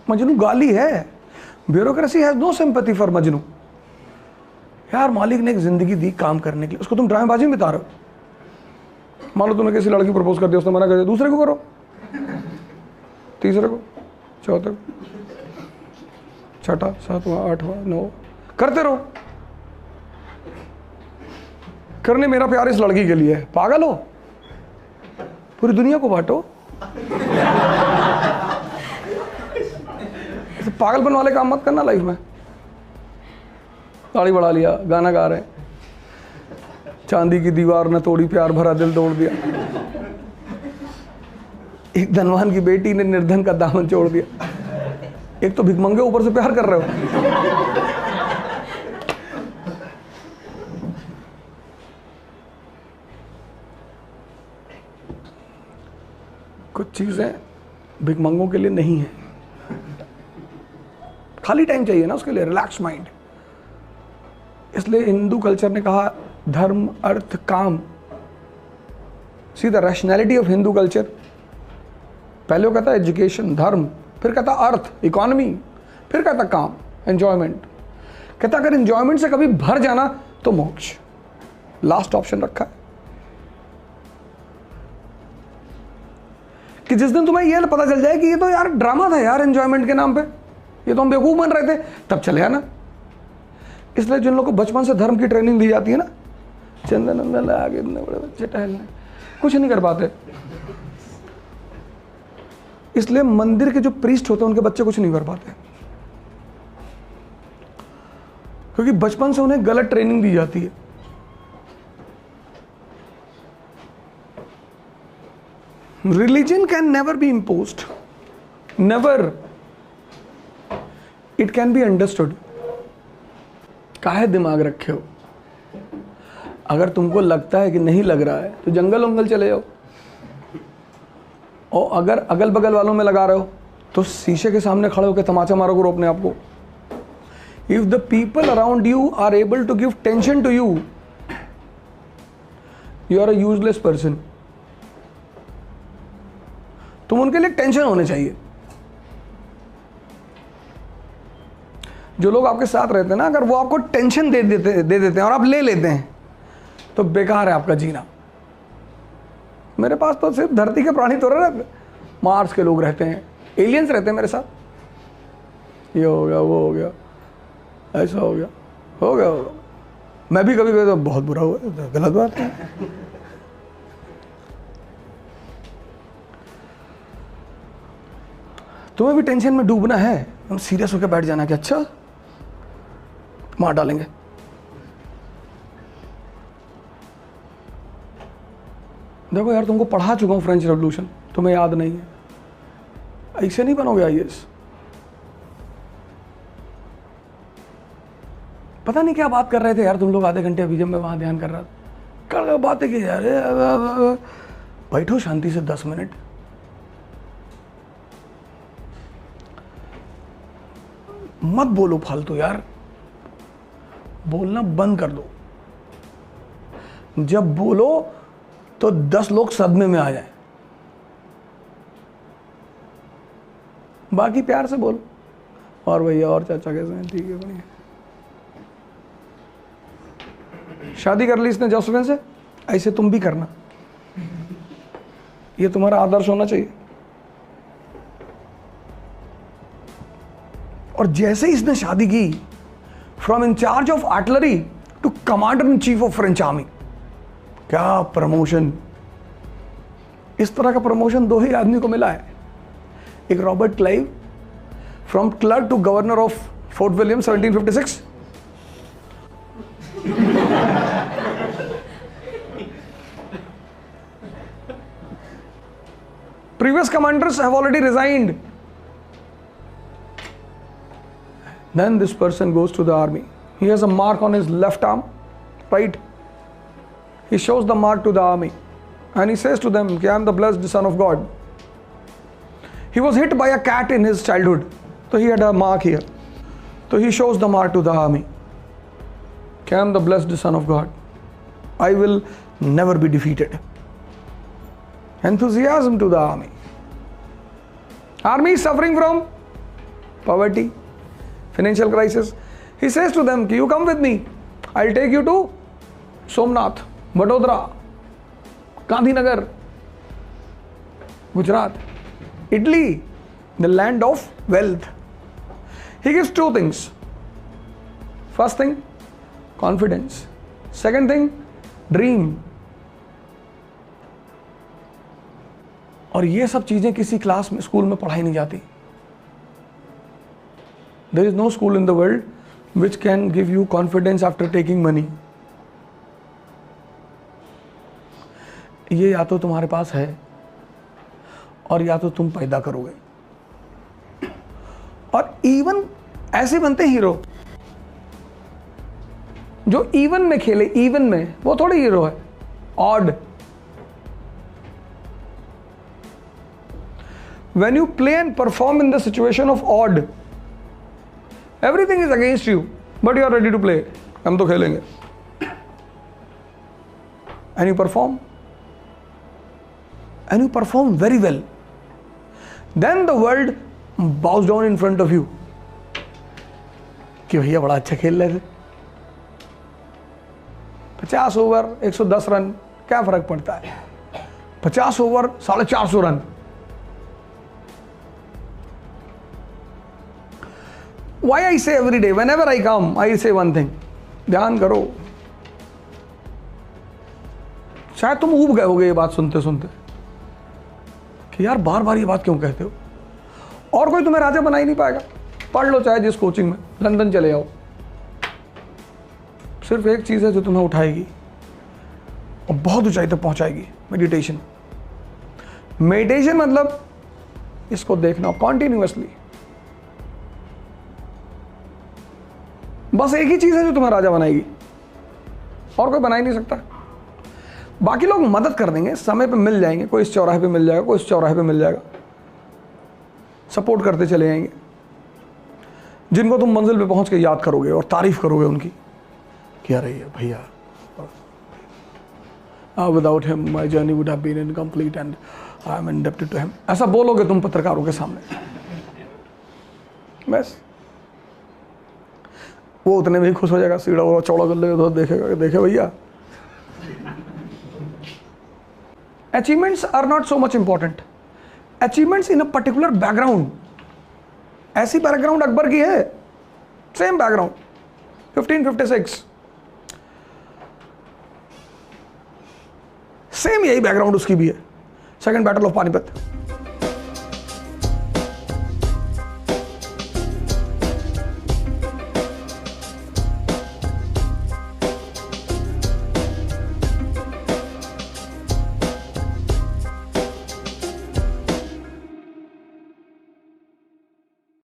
मजनू गाली है, bureaucracy has no sympathy for Majnu. यार मालिक ने एक जिंदगी दी काम करने के लिए, उसको तुम ड्रामेबाजी में बता रहे हो। मान लो तुमने किसी लड़की प्रपोज कर दिया, उसने मना कर दिया, दूसरे को करो, तीसरे को, चौथे को, छठा, सातवां, आठवां, नौ, करते रहो। करने मेरा प्यार इस लड़की के लिए है, पागल हो, पूरी दुनिया को बांटो। पागलपन वाले काम मत करना लाइफ में। दाढ़ी बढ़ा लिया, गाना गा रहे हैं, चांदी की दीवार न तोड़ी प्यार भरा दिल तोड़ दिया, एक धनवान की बेटी ने निर्धन का दामन छोड़ दिया, एक तो भिखमंगे ऊपर से प्यार कर रहे हो। कुछ चीजें भिखमंगों के लिए नहीं है, खाली टाइम चाहिए ना उसके लिए, रिलैक्स माइंड। इसलिए हिंदू कल्चर ने कहा धर्म अर्थ काम। See the rationality of Hindu culture. पहले वो कहता एजुकेशन धर्म, फिर कहता अर्थ इकोनॉमी, फिर कहता काम एंजॉयमेंट। कहता अगर एंजॉयमेंट से कभी भर जाना तो मोक्ष, लास्ट ऑप्शन रखा है। कि जिस दिन तुम्हें यह पता चल जाए कि ये तो यार ड्रामा था यार एंजॉयमेंट के नाम पे, ये तो हम बेवकूफ बन रहे थे, तब चले आना। इसलिए जिन लोगों को बचपन से धर्म की ट्रेनिंग दी जाती है ना, चंदन अंदर आगे इतने बड़े बच्चे टहलने, कुछ नहीं कर पाते। इसलिए मंदिर के जो प्रीस्ट होते हैं उनके बच्चे कुछ नहीं कर पाते, क्योंकि बचपन से उन्हें गलत ट्रेनिंग दी जाती है। Religion can never be imposed, never. It can be understood. काहे दिमाग रखे हो? अगर तुमको लगता है कि नहीं लग रहा है तो जंगल वंगल चले जाओ, और अगर अगल बगल वालों में लगा रहे हो तो शीशे के सामने खड़े होकर तमाचा मारो करो अपने आप को। If the people around you are able to give tension to you, you are a useless person. तुम उनके लिए टेंशन होने चाहिए। जो लोग आपके साथ रहते हैं ना, अगर वो आपको टेंशन दे देते हैं और आप ले लेते हैं तो बेकार है आपका जीना। मेरे पास तो सिर्फ धरती के प्राणी तो रहते, मार्स के लोग रहते हैं, एलियंस रहते हैं मेरे साथ। ये हो गया, वो हो गया, ऐसा हो गया, हो गया, हो गया। मैं भी कभी कभी तो बहुत बुरा हुआ, गलत बात है। तुम्हें भी टेंशन में डूबना है, तुम सीरियस होकर बैठ जाना कि अच्छा मार डालेंगे। देखो यार, तुमको पढ़ा चुका हूं फ्रेंच रेवोल्यूशन, तुम्हें याद नहीं है। ऐसे नहीं बनोगे आईएएस। पता नहीं क्या बात कर रहे थे यार तुम लोग आधे घंटे अभी, जब मैं वहां ध्यान कर रहा था। क्या बातें की यार, बैठो शांति से 10 मिनट। मत बोलो फालतू यार, बोलना बंद कर दो। जब बोलो तो 10 लोग सदमे में आ जाए। बाकी प्यार से बोलो, और भैया और चाचा कैसे हैं, ठीक है बढ़िया। शादी कर ली इसने जोसेफिन से, ऐसे तुम भी करना। ये तुम्हारा आदर्श होना चाहिए। और जैसे इसने शादी की, from in charge of artillery to commander in chief of French army, क्या प्रमोशन। इस तरह का प्रमोशन 2 ही आदमी को मिला है। एक Robert Clive, from clerk to governor of Fort William 1756। Previous commanders have already resigned. Then this person goes to the army. He has a mark on his left arm, right? He shows the mark to the army and he says to them, I am the blessed son of God. He was hit by a cat in his childhood, so he had a mark here. So he shows the mark to the army. I am the blessed son of God. I will never be defeated. Enthusiasm to the army. Army is suffering from poverty, financial crisis. He says to them, you come with me. I'll take you to Somnath, Vadodara, Gandhinagar, Gujarat, Italy, the land of wealth. He gives two things. First thing, confidence. Second thing, dream. और ये सब चीजें किसी class में, school में पढ़ाई नहीं जाती. There is no school in the world which can give you confidence after taking money. ये या तो तुम्हारे पास है और या तो तुम पैदा करोगे. और इवन ऐसे बनते हीरो जो इवन में खेले, इवन में, वो थोड़ी हीरो है, odd. When you play and perform in the situation of odd, everything is against you, but you are ready to play. हम तो खेलेंगे. And you perform very well. Then the world bows down in front of you. कि भैया बड़ा अच्छा खेल रहे थे. 50 ओवर 110 रन, क्या फर्क पड़ता है? 50 over 450 run. Why I say every day, whenever I come, I say one thing. ध्यान करो. शायद तुम ऊब गए होगे ये बात सुनते सुनते कि यार बार बार ये बात क्यों कहते हो. और कोई तुम्हें राजा बना ही नहीं पाएगा. पढ़ लो चाहे जिस कोचिंग में, लंदन चले जाओ. सिर्फ एक चीज़ है जो तुम्हें उठाएगी और बहुत ऊंचाई तक पहुंचाएगी, मेडिटेशन. मेडिटेशन मतलब इसको देखना कॉन्टिन्यूअसली. बस एक ही चीज़ है जो तुम्हें राजा बनाएगी, और कोई बना ही नहीं सकता. बाकी लोग मदद कर देंगे, समय पे मिल जाएंगे, कोई इस चौराहे पे मिल जाएगा, कोई इस चौराहे पे मिल जाएगा, सपोर्ट करते चले जाएंगे, जिनको तुम मंजिल पे पहुंच के याद करोगे और तारीफ करोगे उनकी कि अरे भैया, without him my journey would have been incomplete and I am indebted to him. ऐसा बोलोगे तुम पत्रकारों के सामने. बस वो उतने में ही खुश हो जाएगा, सीधा वो चौड़ा कर लेगा तो देखेगा, देखे भैया. Achievements are not so much important. Achievements in a particular background. ऐसी बैकग्राउंड अकबर की है, सेम बैकग्राउंड, 1556, सेम यही बैकग्राउंड उसकी भी है. Second battle of Panipat.